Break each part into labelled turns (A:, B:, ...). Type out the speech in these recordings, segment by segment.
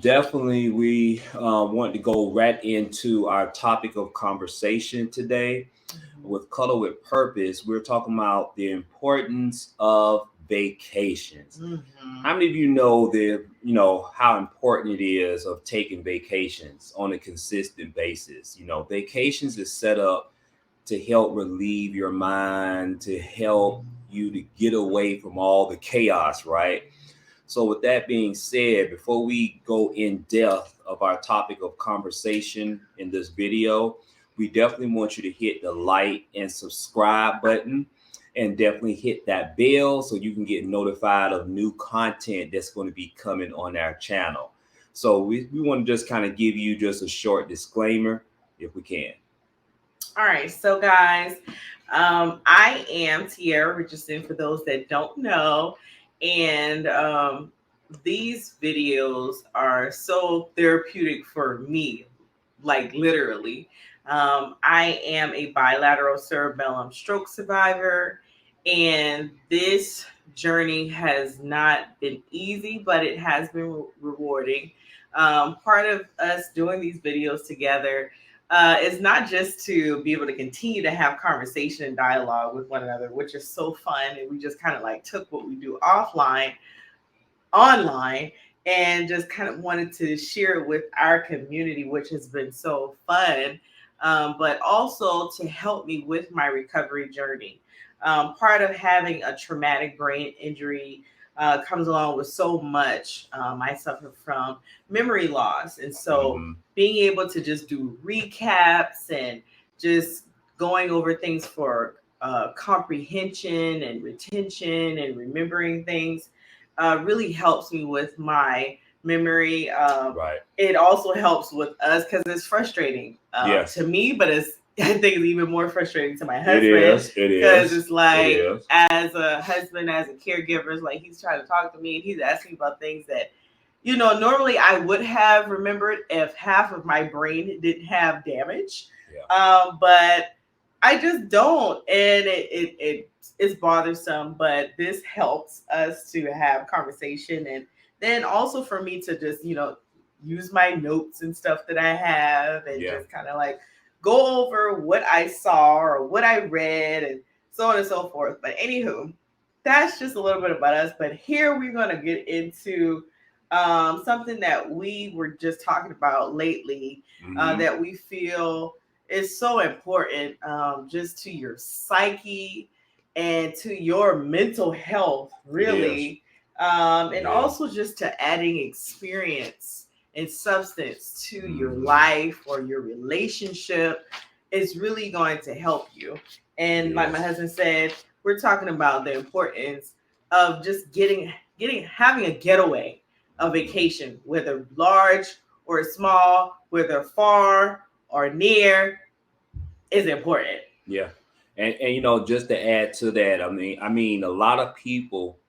A: Definitely we want to go right into our topic of conversation today. With Color with Purpose, we're talking about the importance of vacations.
B: Mm-hmm.
A: How many of you know how important it is of taking vacations on a consistent basis? Vacations is set up to help relieve your mind, to help you to get away from all the chaos, right? So, with that being said, before we go in depth of our topic of conversation in this video, we definitely want you to hit the like and subscribe button and definitely hit that bell so you can get notified of new content that's going to be coming on our channel. So, we want to just kind of give you just a short disclaimer if we can.
B: All right, so guys, I am Tiara Richardson for those that don't know, and these videos are so therapeutic for me, like literally. I am a bilateral cerebellum stroke survivor, and this journey has not been easy, but it has been rewarding. Part of us doing these videos together is not just to be able to continue to have conversation and dialogue with one another, which is so fun. And we just kind of like took what we do offline, online, and just kind of wanted to share it with our community, which has been so fun. But also to help me with my recovery journey. Part of having a traumatic brain injury comes along with so much. I suffer from memory loss. And so
A: Mm-hmm.
B: being able to just do recaps and just going over things for comprehension and retention and remembering things really helps me with my memory.
A: Right.
B: It also helps with us because it's frustrating
A: Yes.
B: to me, but it's I think it's even more frustrating to my
A: It
B: husband
A: is. It
B: because
A: is.
B: it's
A: It
B: like
A: is.
B: as a husband, as a caregiver, it's like he's trying to talk to me and he's asking about things that normally I would have remembered if half of my brain didn't have damage.
A: Yeah.
B: But I just don't. And it is bothersome, but this helps us to have conversation. And then also for me to just, use my notes and stuff that I have and
A: Yeah.
B: just kind of like go over what I saw or what I read and so on and so forth. But anywho, that's just a little bit about us. But here we're going to get into something that we were just talking about lately
A: Mm-hmm.
B: that we feel is so important just to your psyche and to your mental health,
A: It is.
B: really.
A: It
B: And
A: is.
B: also just to adding experience and substance to your
A: Mm-hmm.
B: life or your relationship is really going to help you. And like my
A: Yes.
B: husband said, we're talking about the importance of just having a getaway, a
A: Mm-hmm.
B: vacation, whether large or small, whether far or near, is important.
A: Yeah. And just to add to that, I mean a lot of people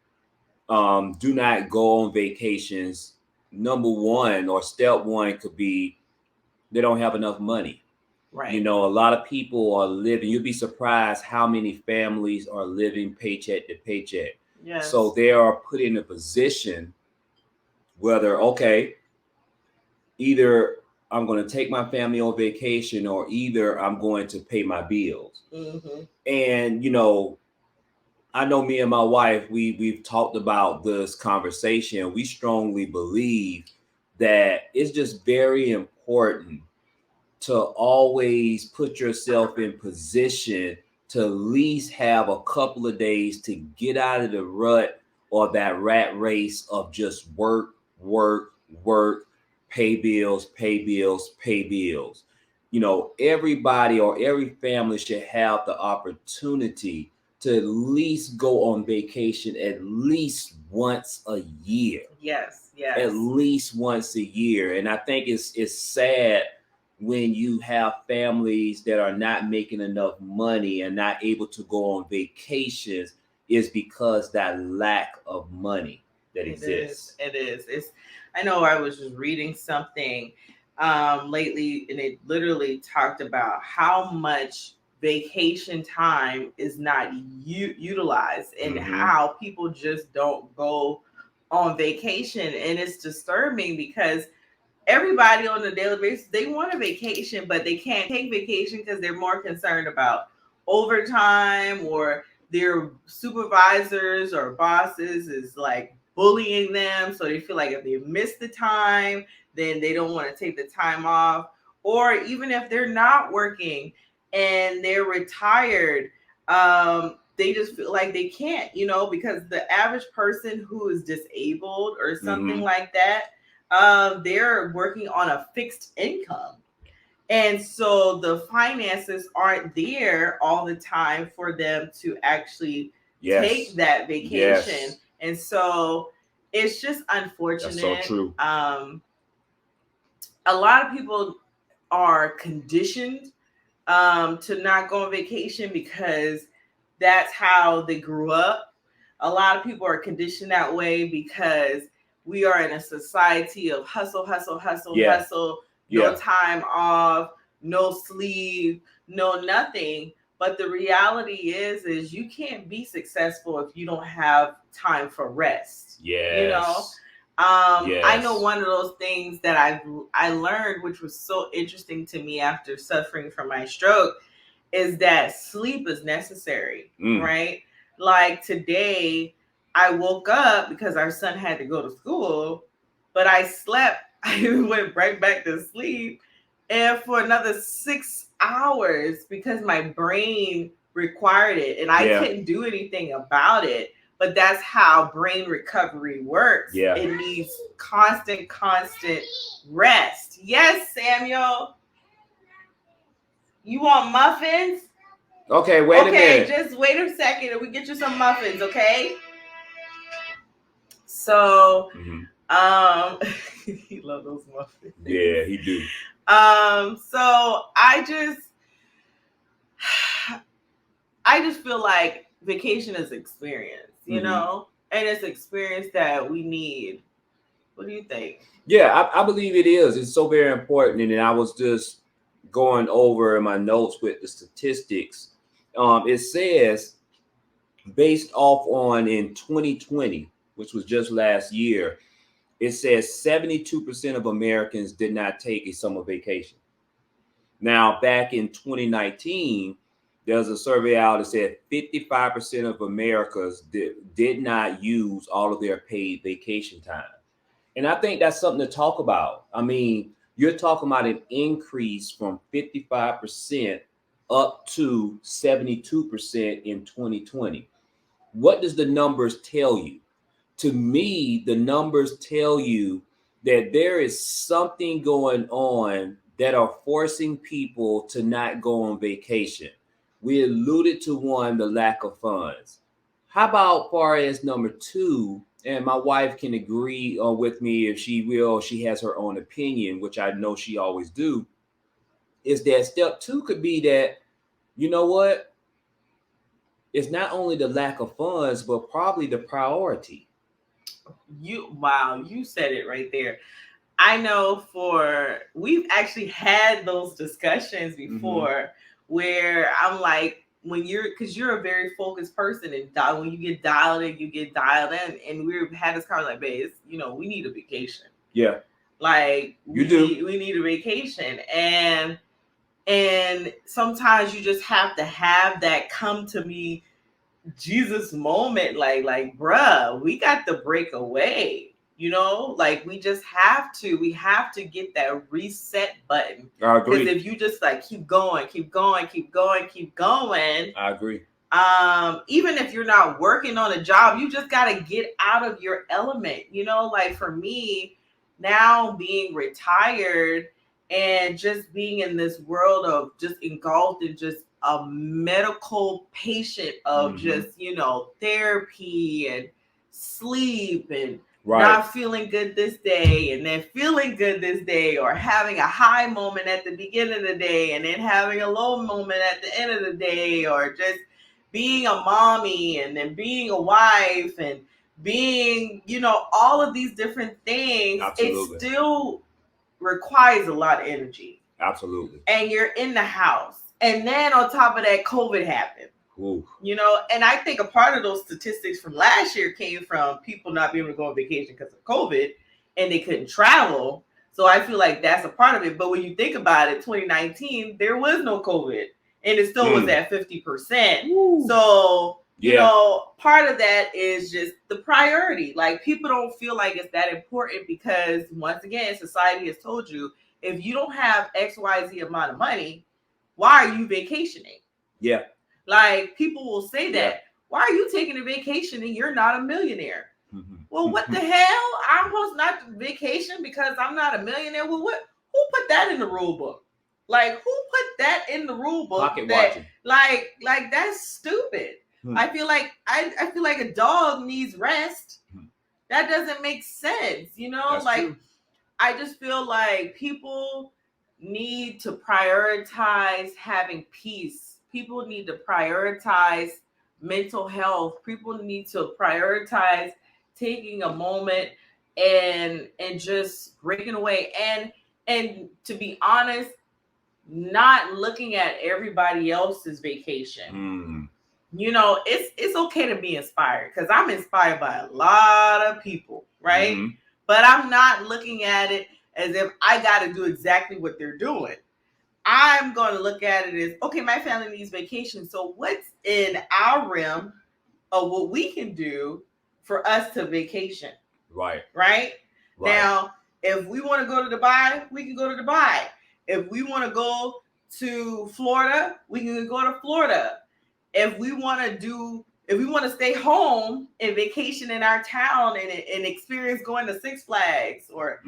A: do not go on vacations. Number one or step one could be they don't have enough money.
B: Right.
A: A lot of people are living, you'd be surprised how many families are living paycheck to paycheck. So
B: Yes.
A: they are put in a position whether, okay, either I'm going to take my family on vacation or either I'm going to pay my bills.
B: Mm-hmm.
A: And I know me and my wife, we've talked about this conversation. We strongly believe that it's just very important to always put yourself in position to at least have a couple of days to get out of the rut or that rat race of just work, work, work, pay bills, pay bills, pay bills. Everybody or every family should have the opportunity to at least go on vacation at least once a year.
B: Yes.
A: At
B: Yes.
A: least once a year. And I think it's sad when you have families that are not making enough money and not able to go on vacations is because that lack of money that
B: It is.
A: exists.
B: It is. It's. I know. I was just reading something lately, and it literally talked about how much vacation time is not utilized, and
A: Mm-hmm.
B: how people just don't go on vacation, and it's disturbing because everybody on a daily basis, they want a vacation, but they can't take vacation because they're more concerned about overtime, or their supervisors or bosses is like bullying them, so they feel like if they miss the time, then they don't want to take the time off. Or even if they're not working and they're retired, they just feel like they can't, because the average person who is disabled or something like that, they're working on a fixed income. And so the finances aren't there all the time for them to actually take that vacation.
A: Yes.
B: And so it's just unfortunate.
A: That's so true.
B: A lot of people are conditioned to not go on vacation because that's how they grew up. A lot of people are conditioned that way because we are in a society of hustle, hustle, hustle, hustle, no time off, no sleep, no nothing. But the reality is you can't be successful if you don't have time for rest.
A: Yes.
B: I know one of those things that I learned, which was so interesting to me after suffering from my stroke, is that sleep is necessary, right? Like today, I woke up because our son had to go to school, but I slept. I went right back to sleep, and for another 6 hours because my brain required it, and I couldn't do anything about it. But that's how brain recovery works.
A: Yeah.
B: It needs constant rest. Yes, Samuel. You want muffins?
A: Okay, wait a minute.
B: Just wait a second and we get you some muffins, okay? So, he loves those muffins.
A: Yeah, he do.
B: So I just feel like vacation is experience, and it's experience that we need. What do you think?
A: Yeah, I believe it is. It's so very important. And then I was just going over my notes with the statistics. It says, based off on in 2020, which was just last year, it says 72% of Americans did not take a summer vacation. Now, back in 2019, there was a survey out that said 55% of Americans did not use all of their paid vacation time. And I think that's something to talk about. I mean, you're talking about an increase from 55% up to 72% in 2020. What does the numbers tell you? To me, the numbers tell you that there is something going on that are forcing people to not go on vacation. We alluded to one, the lack of funds. How about far as number two? And my wife can agree with me if she will. She has her own opinion, which I know she always do. Is that step two could be that, you know what? It's not only the lack of funds, but probably the priority.
B: You said it right there. I know we've actually had those discussions before where I'm like, because you're a very focused person, and when you get dialed in, and we've had this conversation like, babe, we need a vacation.
A: Yeah.
B: Like we need a vacation. And sometimes you just have to have that come to me Jesus moment, like bruh, we got to break away. Like we have to get that reset button.
A: I agree.
B: Because if you just like keep going,
A: I agree.
B: Even if you're not working on a job, you just got to get out of your element. Like for me now, being retired and just being in this world of just engulfed in just a medical patient of just therapy and sleep and not feeling good this day and then feeling good this day, or having a high moment at the beginning of the day and then having a low moment at the end of the day, or just being a mommy and then being a wife and being all of these different things. Absolutely. It still requires a lot of energy.
A: Absolutely.
B: And you're in the house. And then on top of that, COVID happened.
A: Ooh.
B: You know, and I think a part of those statistics from last year came from people not being able to go on vacation because of COVID and they couldn't travel. So I feel like that's a part of it. But when you think about it, 2019, there was no COVID and it still was at 50%.
A: Ooh.
B: So, you
A: Yeah.
B: know, part of that is just the priority. Like, people don't feel like it's that important because, once again, society has told you, if you don't have XYZ amount of money, why are you vacationing?
A: Yeah.
B: Like, people will say that.
A: Yeah.
B: Why are you taking a vacation and you're not a millionaire?
A: Mhm.
B: Well, what the hell? I'm supposed not to vacation because I'm not a millionaire. Well, what? Who put that in the rule book? Like, who put that in the rule book?
A: Pocket
B: that
A: watching.
B: like that's stupid. I feel like I feel like a dog needs rest. That doesn't make sense, you know?
A: That's
B: like
A: true.
B: I just feel like people need to prioritize having peace. People need to prioritize mental health. People need to prioritize taking a moment and just breaking away, and to be honest, not looking at everybody else's vacation. You know, it's okay to be inspired, because I'm inspired by a lot of people, right? But I'm not looking at it as if I got to do exactly what they're doing. I'm going to look at it as, okay, my family needs vacation. So what's in our realm of what we can do for us to vacation?
A: Right.
B: Right? Now, if we want to go to Dubai, we can go to Dubai. If we want to go to Florida, we can go to Florida. If we want to stay home and vacation in our town and experience going to Six Flags, or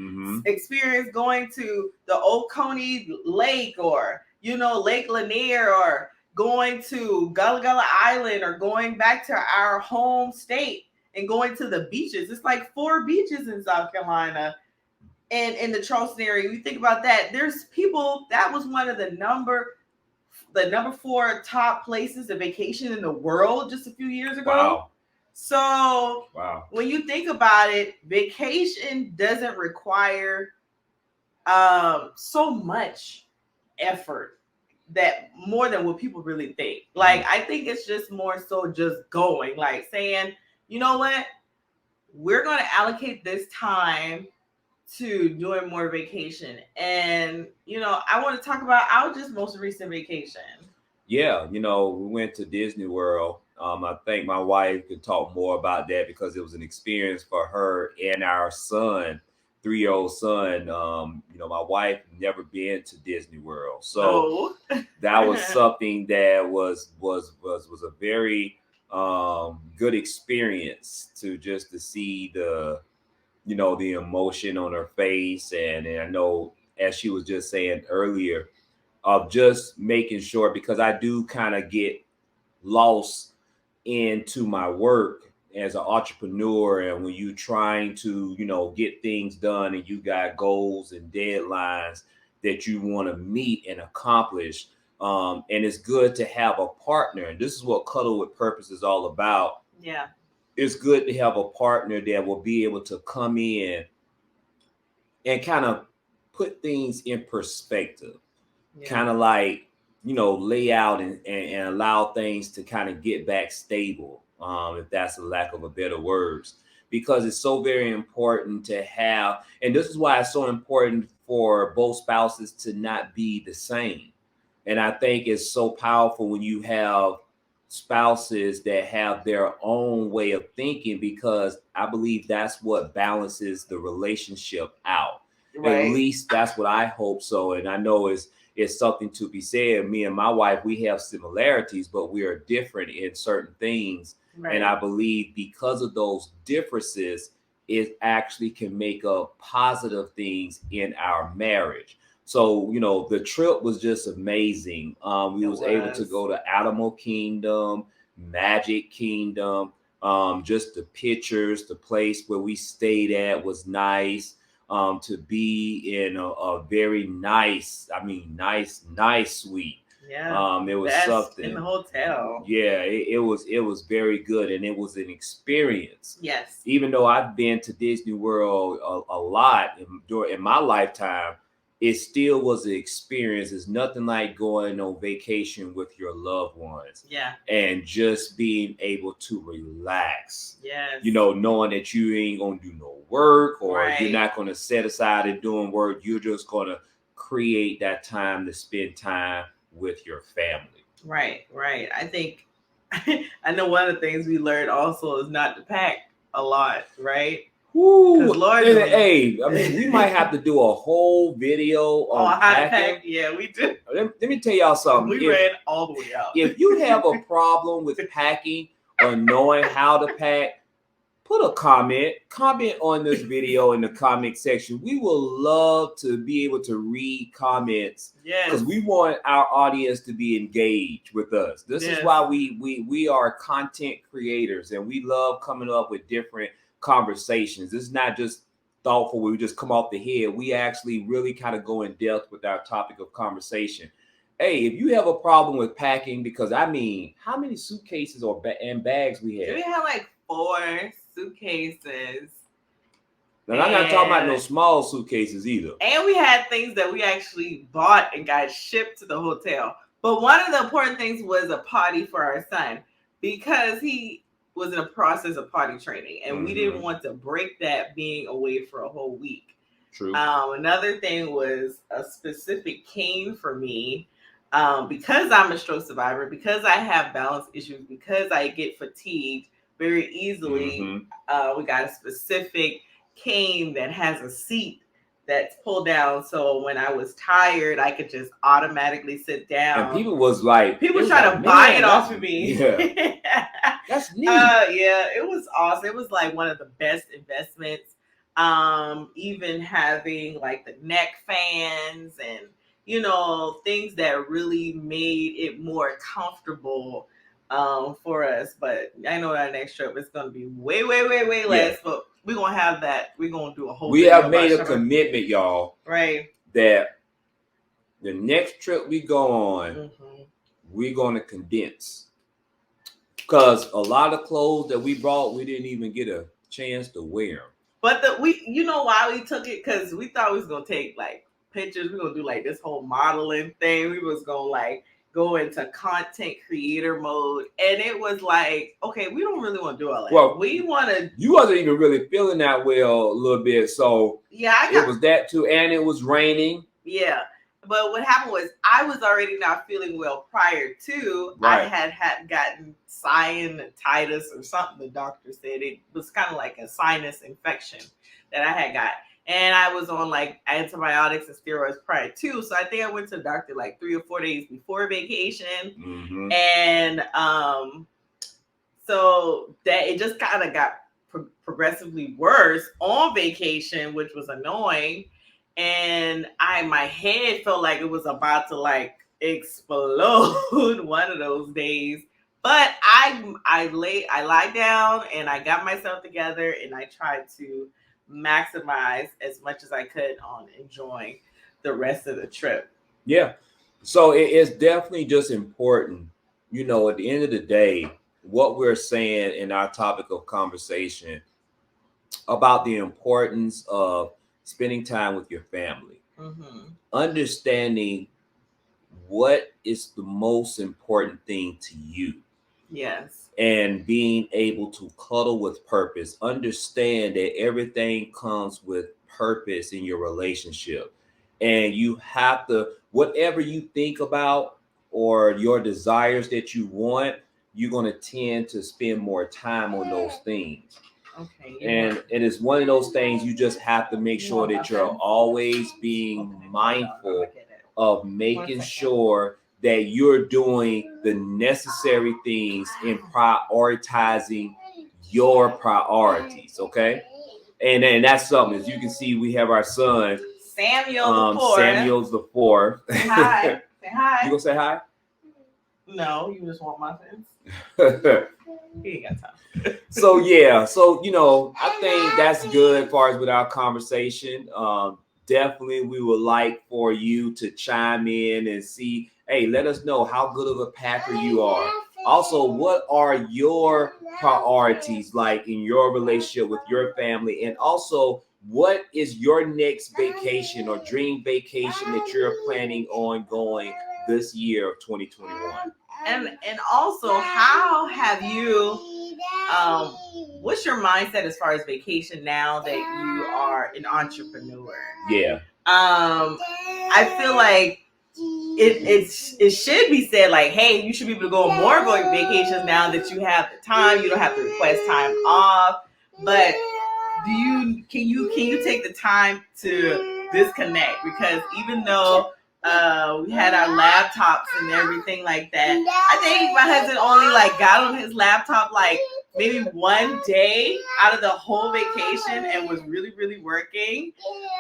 B: experience going to the Oconee Lake, or, you know, Lake Lanier, or going to Gullah Gullah Island, or going back to our home state and going to the beaches. It's like 4 beaches in South Carolina and in the Charleston area. You think about that. There's people, that was one of the number 4 top places to vacation in the world just a few years ago.
A: Wow.
B: So when you think about it, vacation doesn't require so much effort, that more than what people really think. Like, I think it's just more so just going, like saying, you know what, we're going to allocate this time to doing more vacation. And, you know, I want to talk about our just most recent vacation.
A: Yeah, you know, we went to Disney World. I think my wife could talk more about that because it was an experience for her and our son, 3-year-old son. You know, my wife never been to Disney World, so that was something that was a very good experience to see the, you know, the emotion on her face, and I know, as she was just saying earlier, of just making sure, because I do kind of get lost into my work as an entrepreneur, and when you trying to, you know, get things done and you got goals and deadlines that you want to meet and accomplish, and it's good to have a partner, and this is what Cuddle with Purpose is all about.
B: Yeah,
A: it's good to have a partner that will be able to come in and kind of put things in perspective. Kind of like, you know, lay out and allow things to kind of get back stable, if that's a lack of a better words, because it's so very important to have, and this is why it's so important for both spouses to not be the same. And I think it's so powerful when you have spouses that have their own way of thinking, because I believe that's what balances the relationship out. At least that's what I hope so. And I know it's something to be said. Me and my wife, we have similarities, but we are different in certain things. And I believe because of those differences, it actually can make up positive things in our marriage. So, you know, the trip was just amazing. We was able to go to Animal Kingdom, Magic Kingdom. Just the pictures, the place where we stayed at was nice. To be in a very nice, nice suite.
B: Yeah,
A: it was
B: best
A: something
B: in the hotel.
A: Yeah, it was very good, and it was an experience.
B: Yes.
A: Even though I've been to Disney World a lot in my lifetime, it still was an experience. It's nothing like going on vacation with your loved ones.
B: Yeah.
A: And just being able to relax.
B: Yes.
A: You know, knowing that you ain't gonna do no work, or
B: Right.
A: you're not gonna set aside and doing work. You're just gonna create that time to spend time with your family.
B: Right, right. I think I know one of the things we learned also is not to pack a lot, right?
A: Woo.
B: Lord
A: And,
B: knows.
A: hey, I mean, we might have to do a whole video on
B: how to
A: packing.
B: pack. Yeah, we do.
A: Let me tell y'all something.
B: We ran all the way out.
A: If you have a problem with packing or knowing how to pack, put a comment on this video in the comment section. We will love to be able to read comments.
B: Yes.
A: Because we want our audience to be engaged with us. This
B: Yes.
A: is why we are content creators, and we love coming up with different conversations. It's not just thoughtful where we just come off the head. We actually really kind of go in depth with our topic of conversation. Hey, if you have a problem with packing, because I mean, how many suitcases and bags we have?
B: We had like 4 suitcases.
A: And I'm not talking about no small suitcases either.
B: And we had things that we actually bought and got shipped to the hotel. But one of the important things was a potty for our son, because he was in a process of potty training, and we didn't want to break that being away for a whole week.
A: True.
B: Another thing was a specific cane for me, because I'm a stroke survivor, because I have balance issues, because I get fatigued very easily. We got a specific cane that has a seat that's pulled down, so when I was tired, I could just automatically sit down.
A: And people was like,
B: trying to buy it off of me.
A: Yeah. That's neat.
B: Yeah, it was awesome. It was like one of the best investments. Even having like the neck fans and, you know, things that really made it more comfortable for us. But I know our next trip is going to be way less, but we're going to have that. We're going to do a whole.
A: We have made a commitment, y'all.
B: Right.
A: That the next trip we go on, we're going to condense. Because a lot of clothes that we brought, we didn't even get a chance to wear.
B: But you know why we took it? Because we thought we was going to take like pictures. We are going to do like this whole modeling thing. We was going to like go into content creator mode. And it was like, okay, we don't really want to do all that. Well, we want to.
A: You wasn't even really feeling that well a little bit. So
B: yeah,
A: it was that too. And it was raining.
B: Yeah. But what happened was I was already not feeling well prior to.
A: Right.
B: I had gotten sinusitis or something. The doctor said it was kind of like a sinus infection that I had got. And I was on like antibiotics and steroids prior to. So I think I went to the doctor like 3 or 4 days before vacation. And so that it just kind of got progressively worse on vacation, which was annoying. And my head felt like it was about to like explode one of those days. But I lied down and I got myself together and I tried to maximize as much as I could on enjoying the rest of the trip.
A: Yeah. So it's definitely just important, you know, at the end of the day, what we're saying in our topic of conversation about the importance of spending time with your family, understanding what is the most important thing to you.
B: Yes.
A: And being able to cuddle with purpose, understand that everything comes with purpose in your relationship. And you have to, whatever you think about or your desires that you want, you're going to tend to spend more time on those things.
B: Okay.
A: And it is one of those things you just have to make sure that you're always being mindful of making sure that you're doing the necessary things in prioritizing your priorities, okay? And that's something, as you can see, we have our son, Samuel's the fourth.
B: Hi. Say hi.
A: You gonna say hi?
B: No, you just want muffins. He ain't got time.
A: So yeah, so you know, I think that's good as far as with our conversation. Definitely we would like for you to chime in and see, hey, let us know how good of a packer you are. Also, what are your priorities like in your relationship with your family? And also What is your next vacation or dream vacation that you're planning on going this year of 2021?
B: And also, how have you what's your mindset as far as vacation now that you are an entrepreneur?
A: Yeah.
B: I feel like it should be said like, hey, you should be able to go on more vacations now that you have the time. You don't have to request time off. But can you take the time to disconnect? Because even though we had our laptops and everything like that, I think my husband only like got on his laptop like maybe one day out of the whole vacation and was really, really working.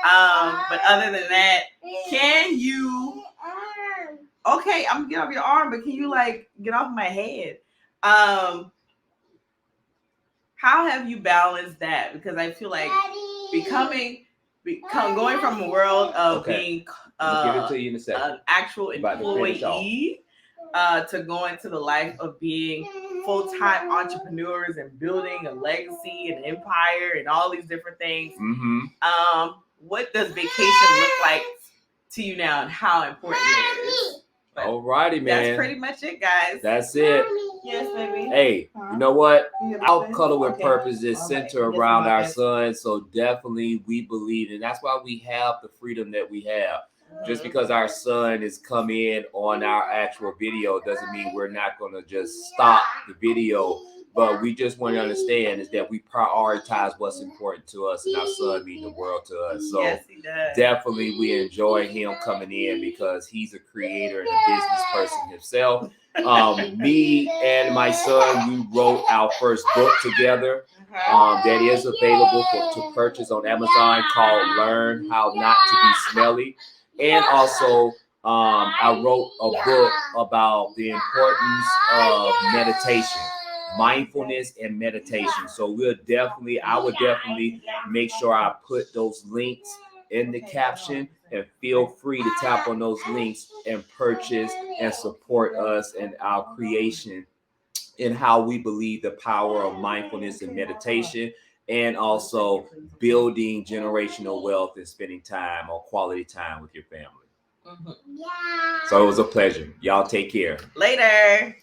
B: But other than that, can you? Okay, I'm gonna get off your arm, but can you like get off my head? How have you balanced that? Because I feel like going from a world of being
A: give it to you in a second.
B: An actual employee to going to the life of being full-time entrepreneurs and building a legacy and empire and all these different things.
A: Mm-hmm.
B: What does vacation look like to you now, and how important it is?
A: All righty, man.
B: That's pretty much it, guys.
A: That's it.
B: Yes, baby.
A: Hey, you know what? Our Color with Purpose is centered around our son. So definitely we believe, and that's why we have the freedom that we have. Just because our son is come in on our actual video doesn't mean we're not going to just stop the video. But we just want to understand is that we prioritize what's important to us, and our son means the world to us. So
B: yes, he does.
A: Definitely we enjoy him coming in because he's a creator and a business person himself. Me and my son, we wrote our first book together. That is available to purchase on Amazon called Learn How Not to Be Smelly. And also, I wrote a book about the importance of meditation, mindfulness and meditation. So I would definitely make sure I put those links in the caption, and feel free to tap on those links and purchase and support us in our creation and how we believe the power of mindfulness and meditation, and also building generational wealth and spending time or quality time with your family. So it was a pleasure. Y'all take care.
B: Later.